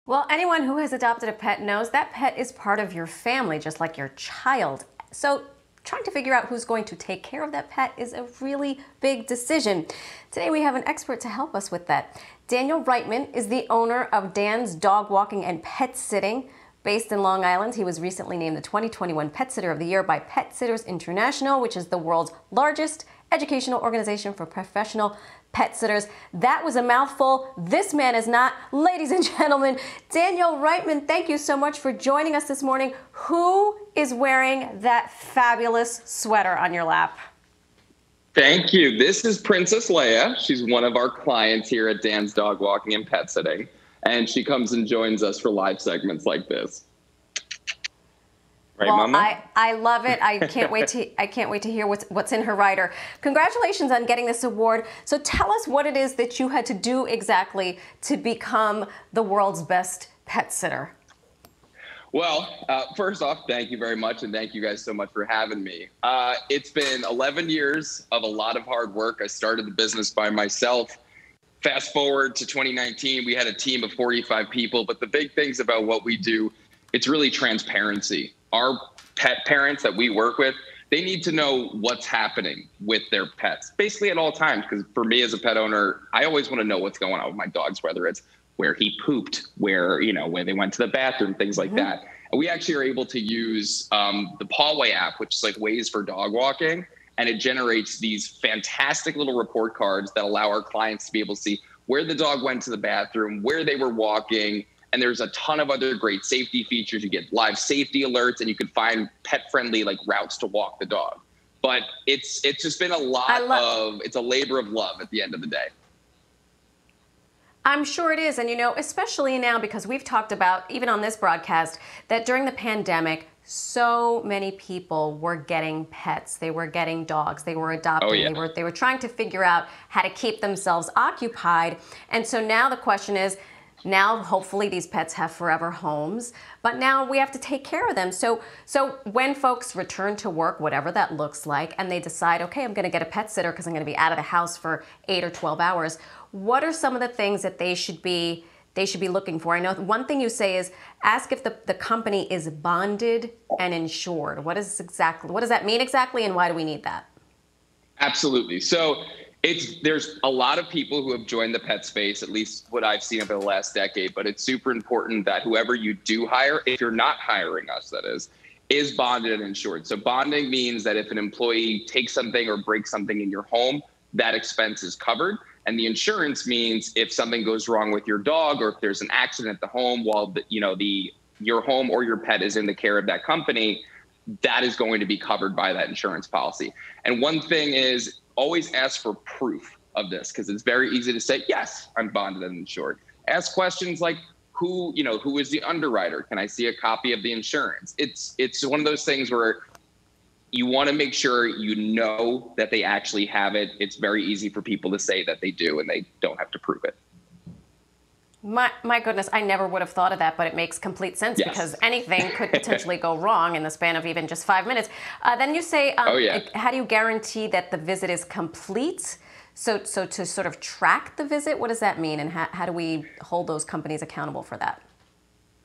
Well, anyone who has adopted a pet knows that pet is part of your family, just like your child. So trying to figure out who's going to take care of that pet is a really big decision. Today we have an expert to help us with that. Daniel Reitman is the owner of Dan's Dog Walking and Pet Sitting. Based in Long Island, he was recently named the 2021 Pet Sitter of the Year by Pet Sitters International, which is the world's largest educational organization for professional pet sitters. That was a mouthful. This man is not. Ladies and gentlemen, Daniel Reitman, thank you so much for joining us this morning. Who is wearing that fabulous sweater on your lap? Thank you. This is Princess Leia. She's one of our clients here at Dan's Dog Walking and Pet Sitting. And she comes and joins us for live segments like this. Right, well, Mama? I love it. I can't wait to hear what's in her rider. Congratulations on getting this award. So tell us what it is that you had to do exactly to become the world's best pet sitter. Well, first off, thank you very much, and thank you guys so much for having me. It's been 11 years of a lot of hard work. I started the business by myself. Fast forward to 2019, we had a team of 45 people, but the big things about what we do, it's really transparency. Our pet parents that we work with, they need to know what's happening with their pets, basically at all times. Because for me as a pet owner, I always want to know what's going on with my dogs, whether it's where he pooped, where they went to the bathroom, things like that. And we actually are able to use the Pawway app, which is like Waze for dog walking. And it generates these fantastic little report cards that allow our clients to be able to see where the dog went to the bathroom, where they were walking. And there's a ton of other great safety features. You get live safety alerts, and you can find pet-friendly routes to walk the dog. But it's just been it's a labor of love at the end of the day. I'm sure it is. And, especially now, because we've talked about, even on this broadcast, that during the pandemic, so many people were getting pets. They were getting dogs. They were adopting. Oh, yeah. They were trying to figure out how to keep themselves occupied. And so now the question is, now hopefully these pets have forever homes, but now we have to take care of them. So when folks return to work, whatever that looks like, and they decide, okay, I'm going to get a pet sitter because I'm going to be out of the house for 8 or 12 hours, what are some of the things that they should be looking for? I know one thing you say is ask if the company is bonded and insured. What does that mean exactly, and why do we need that? Absolutely. So there's a lot of people who have joined the pet space, at least what I've seen over the last decade, but it's super important that whoever you do hire, if you're not hiring us, that is bonded and insured. So bonding means that if an employee takes something or breaks something in your home, that expense is covered. And the insurance means if something goes wrong with your dog, or if there's an accident at the home while your home or your pet is in the care of that company, that is going to be covered by that insurance policy. And one thing is always ask for proof of this, because it's very easy to say, yes, I'm bonded and insured. Ask questions like, who is the underwriter? Can I see a copy of the insurance? It's one of those things where you want to make sure that they actually have it. It's very easy for people to say that they do, and they don't have to prove it. My goodness, I never would have thought of that, but it makes complete sense. Yes. Because anything could potentially go wrong in the span of even just 5 minutes. Then you say, how do you guarantee that the visit is complete? So to sort of track the visit, what does that mean? And how do we hold those companies accountable for that?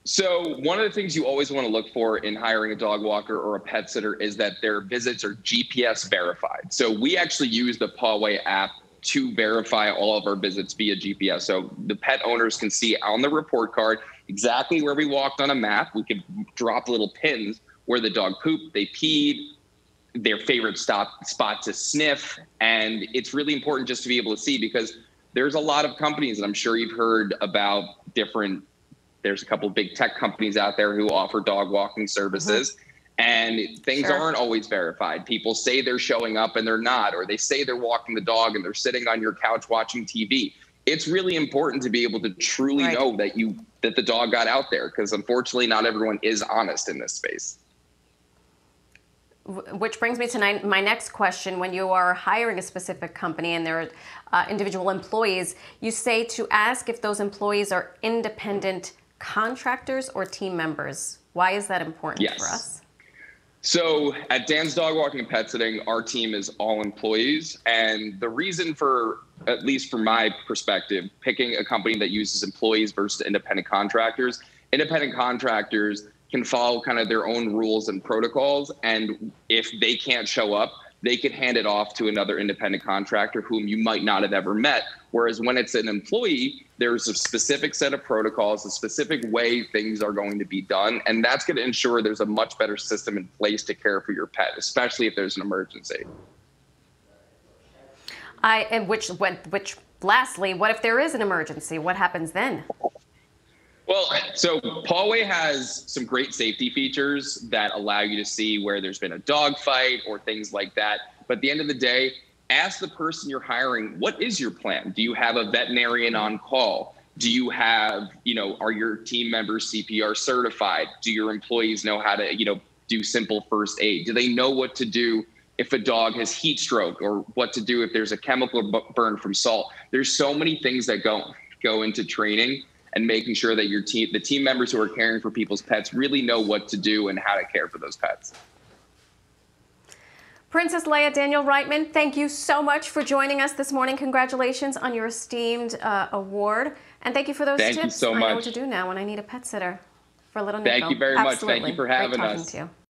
So one of the things you always want to look for in hiring a dog walker or a pet sitter is that their visits are GPS verified. So we actually use the Pawway app to verify all of our visits via GPS. So the pet owners can see on the report card exactly where we walked on a map. We could drop little pins where the dog pooped, they peed, their favorite spot to sniff. And it's really important just to be able to see, because there's a lot of companies, and I'm sure you've heard about there's a couple of big tech companies out there who offer dog walking services. And things aren't always verified. People say they're showing up and they're not, or they say they're walking the dog and they're sitting on your couch watching TV. It's really important to be able to truly know that the dog got out there, because unfortunately not everyone is honest in this space. Which brings me to my next question. When you are hiring a specific company and there are individual employees, you say to ask if those employees are independent contractors or team members. Why is that important for us? So at Dan's Dog Walking and Pet Sitting, our team is all employees. And the reason for at least from my perspective, picking a company that uses employees versus independent contractors. Independent contractors can follow kind of their own rules and protocols. And if they can't show up, they could hand it off to another independent contractor whom you might not have ever met. Whereas when it's an employee, there's a specific set of protocols, a specific way things are going to be done. And that's going to ensure there's a much better system in place to care for your pet, especially if there's an emergency. Lastly, what if there is an emergency? What happens then? Well, so Paulway has some great safety features that allow you to see where there's been a dog fight or things like that. But at the end of the day, ask the person you're hiring, what is your plan? Do you have a veterinarian on call? Do you have, are your team members CPR certified? Do your employees know how to, do simple first aid? Do they know what to do if a dog has heat stroke, or what to do if there's a chemical burn from salt? There's so many things that go into training and making sure that the team members who are caring for people's pets really know what to do and how to care for those pets. Princess Leia, Daniel Reitman, thank you so much for joining us this morning. Congratulations on your esteemed award. And thank you for those tips. Thank you so much. I know what to do now when I need a pet sitter for little Nico. Thank you very much. Absolutely. Thank you for having Great talking us. To you.